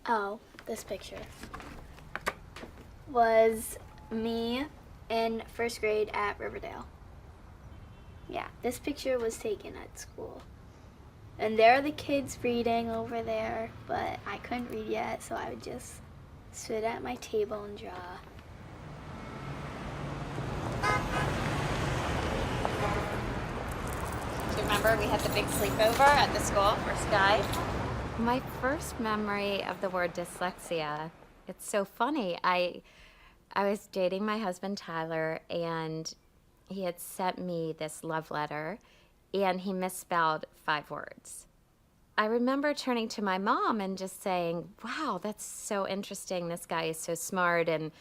Oh, this picture was me in first grade at Riverdale. Yeah, this picture was taken at school. And there are the kids reading over there, but I couldn't read yet, so I would just sit at my table and draw. Do you remember we had the big sleepover at the school for Sky? My first memory of the word dyslexia, it's so funny. I was dating my husband Tyler, and he had sent me this love letter, and he misspelled 5 words. I remember turning to my mom and just saying, wow, that's so interesting. This guy is so smart, and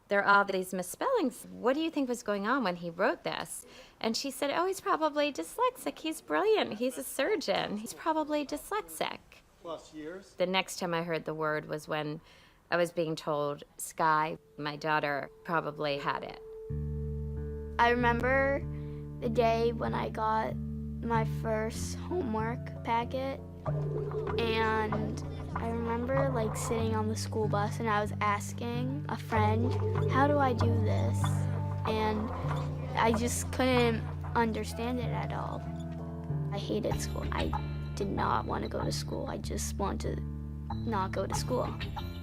there are all these misspellings. What do you think was going on when he wrote this? And she said, oh, he's probably dyslexic. He's brilliant. He's a surgeon. He's probably dyslexic. Plus years? The next time I heard the word was when I was being told Sky, my daughter, probably had it. I remember the day when I got my first homework packet, and I remember like sitting on the school bus and I was asking a friend, how do I do this? And I just couldn't understand it at all. I hated school. I did not want to go to school. I just wanted to not go to school.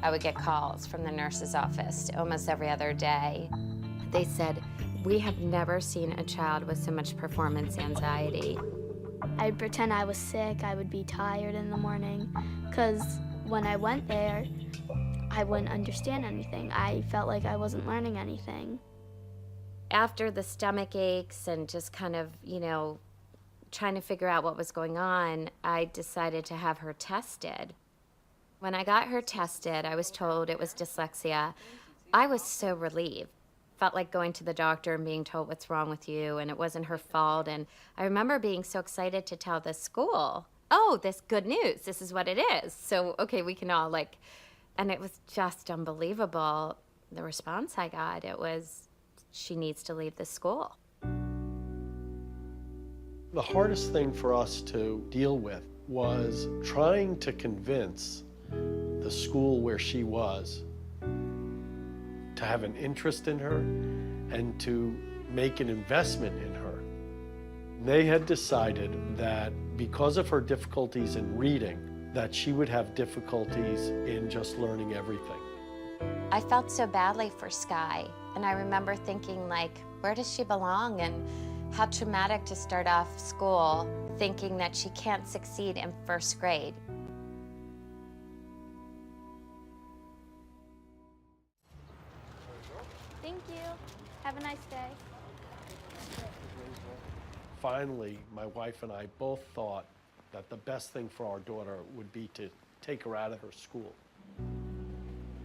I would get calls from the nurse's office almost every other day. They said, we have never seen a child with so much performance anxiety. I'd pretend I was sick. I would be tired in the morning, because when I went there, I wouldn't understand anything. I felt like I wasn't learning anything. After the stomach aches and just kind of, trying to figure out what was going on, I decided to have her tested. When I got her tested, I was told it was dyslexia. I was so relieved. Felt like going to the doctor and being told what's wrong with you, and it wasn't her fault. And I remember being so excited to tell the school, oh, this good news, this is what it is. So, okay, we can all and it was just unbelievable, the response I got. It was, she needs to leave the school. The hardest thing for us to deal with was trying to convince the school where she was to have an interest in her and to make an investment in her. They had decided that because of her difficulties in reading, that she would have difficulties in just learning everything. I felt so badly for Sky, and I remember thinking, where does she belong? And how traumatic to start off school thinking that she can't succeed in first grade. Thank you. Have a nice day. Finally, my wife and I both thought that the best thing for our daughter would be to take her out of her school.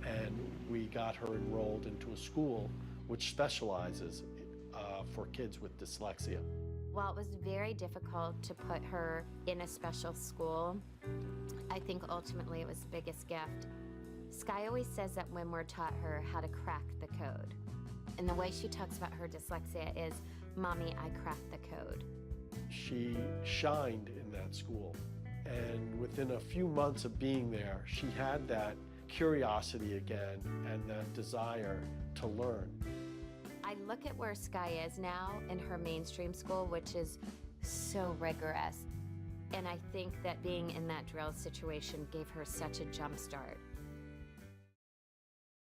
And we got her enrolled into a school which specializes for kids with dyslexia. While it was very difficult to put her in a special school, I think ultimately it was the biggest gift. Sky always says that when we're taught her how to crack the code. And the way she talks about her dyslexia is, Mommy, I cracked the code. She shined in that school. And within a few months of being there, she had that curiosity again and that desire to learn. I look at where Sky is now in her mainstream school, which is so rigorous. And I think that being in that drill situation gave her such a jump start.